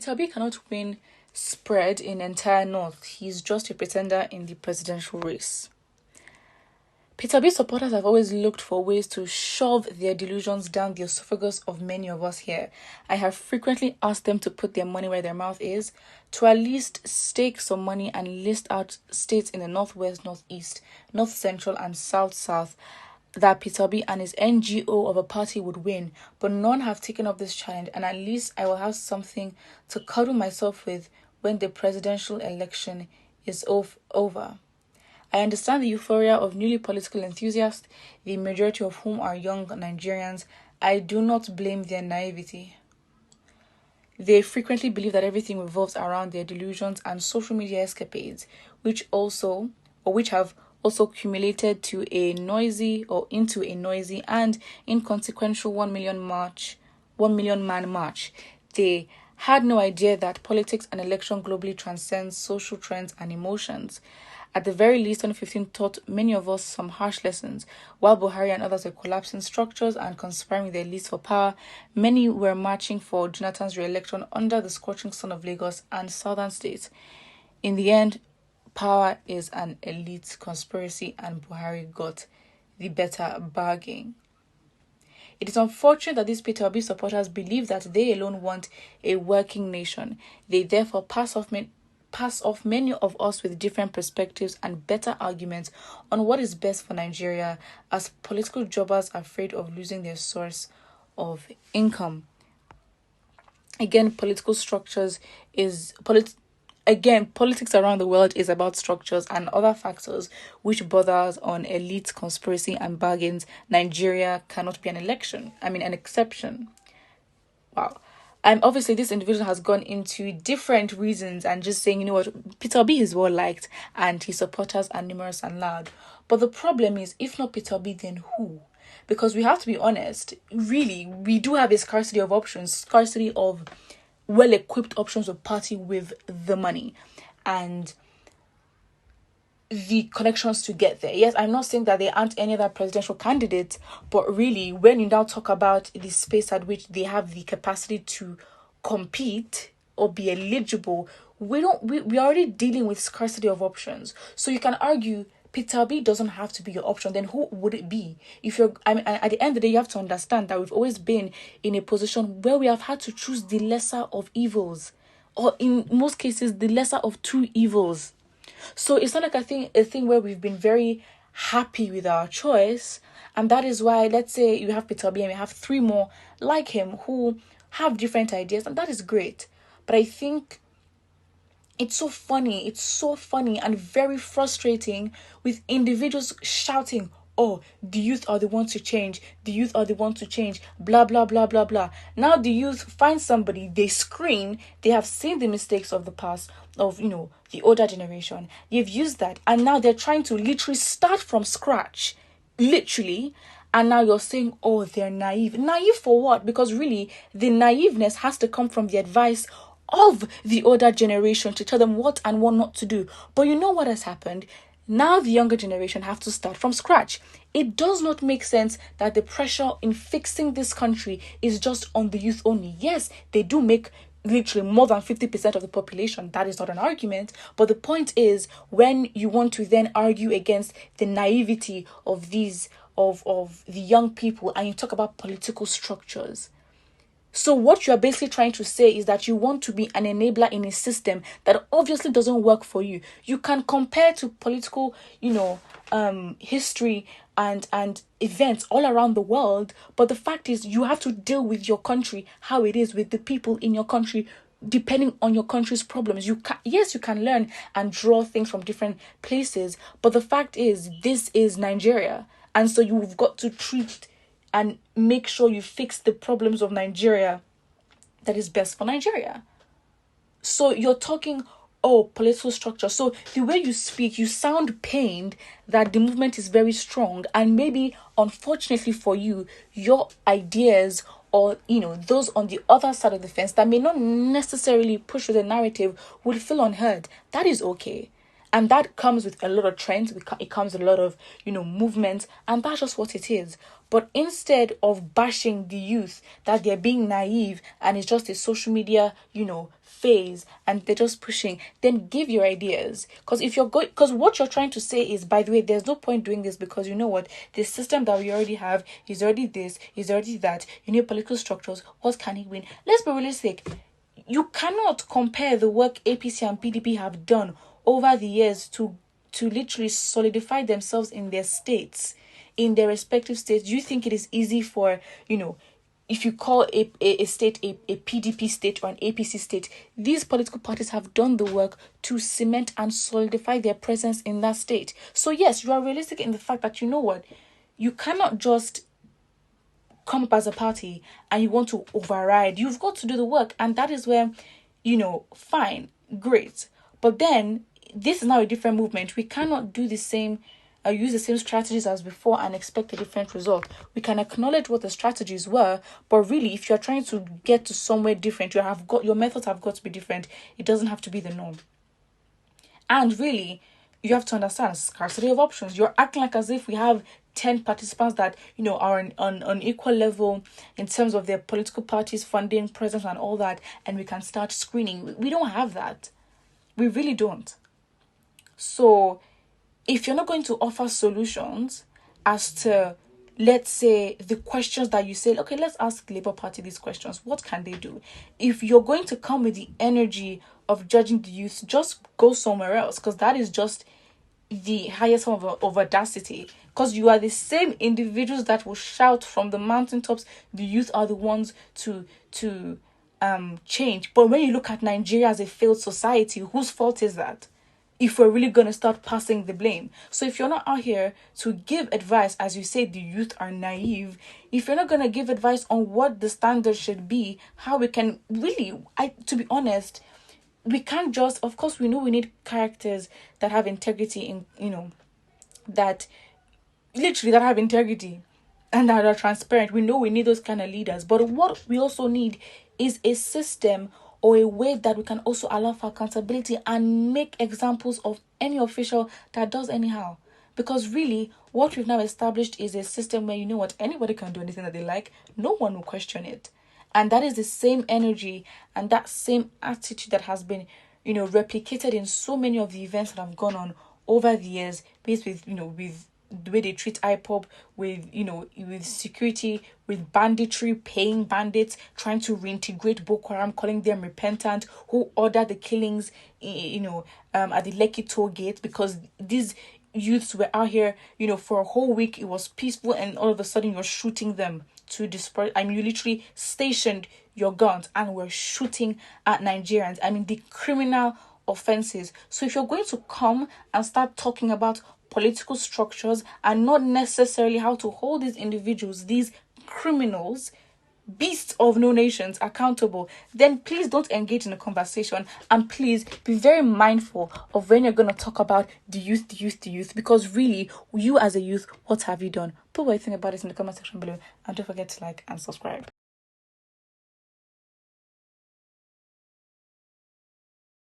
Peter B cannot win spread in entire North. He's just a pretender in the presidential race. Peter B supporters have always looked for ways to shove their delusions down the esophagus of many of us here. I have frequently asked them to put their money where their mouth is, to at least stake some money and list out states in the Northwest, Northeast, North Central and South that Peter B and his NGO of a party would win, but none have taken up this challenge, and at least I will have something to cuddle myself with when the presidential election is over. I understand the euphoria of newly political enthusiasts, the majority of whom are young Nigerians. I do not blame their naivety. They frequently believe that everything revolves around their delusions and social media escapades, which have also accumulated into a noisy and inconsequential 1 million man march. They had no idea that politics and election globally transcends social trends and emotions. At the very least, 2015 taught many of us some harsh lessons. While Buhari and others were collapsing structures and conspiring with their elites for power, many were marching for Jonathan's re-election under the scorching sun of Lagos and southern states. In the end, power is an elite conspiracy and Buhari got the better bargain. It is unfortunate that these Peter Obi supporters believe that they alone want a working nation. They therefore pass off many of us with different perspectives and better arguments on what is best for Nigeria as political jobbers afraid of losing their source of income. Politics around the world is about structures and other factors which borders on elite conspiracy and bargains. Nigeria cannot be an exception. Wow. Obviously, this individual has gone into different reasons and just saying, you know what, Peter B is well liked and his supporters are numerous and loud. But the problem is, if not Peter B, then who? Because we have to be honest, really, we do have a scarcity of options, scarcity of well-equipped options of party with the money and the connections to get there. Yes, I'm not saying that there aren't any other presidential candidates, but really, when you now talk about the space at which they have the capacity to compete or be eligible, we're already dealing with scarcity of options. So you can argue Peter B doesn't have to be your option. Then who would it be? At the end of the day, you have to understand that we've always been in a position where we have had to choose the lesser of evils, or in most cases, the lesser of two evils. So it's not like a thing where we've been very happy with our choice. And that is why, let's say you have Peter B and we have three more like him who have different ideas, and that is great. But I think it's so funny and very frustrating with individuals shouting, oh, the youth are the ones to change, blah, blah, blah, blah, blah. Now the youth find somebody, they scream, they have seen the mistakes of the past, of, the older generation. They've used that, and now they're trying to literally start from scratch, literally. And now you're saying, oh, they're naive. Naive for what? Because really, the naiveness has to come from the advice of the older generation to tell them what and what not to do. But you know what has happened? Now the younger generation have to start from scratch. It does not make sense that the pressure in fixing this country is just on the youth only. Yes, they do make literally more than 50% of the population. That is not an argument. But the point is, when you want to then argue against the naivety of these of the young people and you talk about political structures. So what you're basically trying to say is that you want to be an enabler in a system that obviously doesn't work for you. You can compare to political, history and events all around the world. But the fact is, you have to deal with your country, how it is with the people in your country, depending on your country's problems. You can learn and draw things from different places. But the fact is, this is Nigeria. And so you've got to treat and make sure you fix the problems of Nigeria that is best for Nigeria. So you're talking, political structure. So the way you speak, you sound pained that the movement is very strong. And maybe, unfortunately for you, your ideas or, those on the other side of the fence that may not necessarily push with the narrative will feel unheard. That is okay. And that comes with a lot of trends. It comes with a lot of, movements. And that's just what it is. But instead of bashing the youth that they're being naive and it's just a social media, phase and they're just pushing, then give your ideas. Because because what you're trying to say is, by the way, there's no point doing this because you know what? The system that we already have is already this, is already that. You need political structures. What can it win? Let's be realistic. You cannot compare the work APC and PDP have done over the years to literally solidify themselves in their states, in their respective states. Do you think it is easy for, if you call a state a PDP state or an APC state, these political parties have done the work to cement and solidify their presence in that state. So yes, you are realistic in the fact that, you know what, you cannot just come up as a party and you want to override. You've got to do the work, and that is where, fine, great. But then this is now a different movement. We cannot do the same, use the same strategies as before and expect a different result. We can acknowledge what the strategies were, but really, if you're trying to get to somewhere different, your methods have got to be different. It doesn't have to be the norm. And really, you have to understand scarcity of options. You're acting like as if we have 10 participants that, are on equal level in terms of their political parties, funding, presence, and all that, and we can start screening. We don't have that. We really don't. So, if you're not going to offer solutions as to, let's say, the questions that you say, okay, let's ask the Labour Party these questions. What can they do? If you're going to come with the energy of judging the youth, just go somewhere else, because that is just the highest form of audacity. Because you are the same individuals that will shout from the mountaintops, the youth are the ones to change. But when you look at Nigeria as a failed society, whose fault is that? If we're really going to start passing the blame. So if you're not out here to give advice, as you say, the youth are naive, if you're not going to give advice on what the standards should be, how we can really, to be honest, we can't just, of course, we know we need characters that have integrity that have integrity and that are transparent. We know we need those kind of leaders. But what we also need is a system or a way that we can also allow for accountability and make examples of any official that does anyhow. Because really, what we've now established is a system where, anybody can do anything that they like. No one will question it. And that is the same energy and that same attitude that has been, replicated in so many of the events that have gone on over the years, based with, with the way they treat IPOB, with, with security, with banditry, paying bandits, trying to reintegrate Boko Haram, calling them repentant, who ordered the killings, at the Lekki toll gate, because these youths were out here, for a whole week. It was peaceful, and all of a sudden you're shooting them to disperse. You literally stationed your guns and were shooting at Nigerians. The criminal offenses. So if you're going to come and start talking about political structures and not necessarily how to hold these individuals, these criminals, beasts of no nations, accountable, then please don't engage in a conversation, and please be very mindful of when you're going to talk about the youth, because really, you as a youth, what have you done? Put what you think about it in the comment section below, and don't forget to like and subscribe.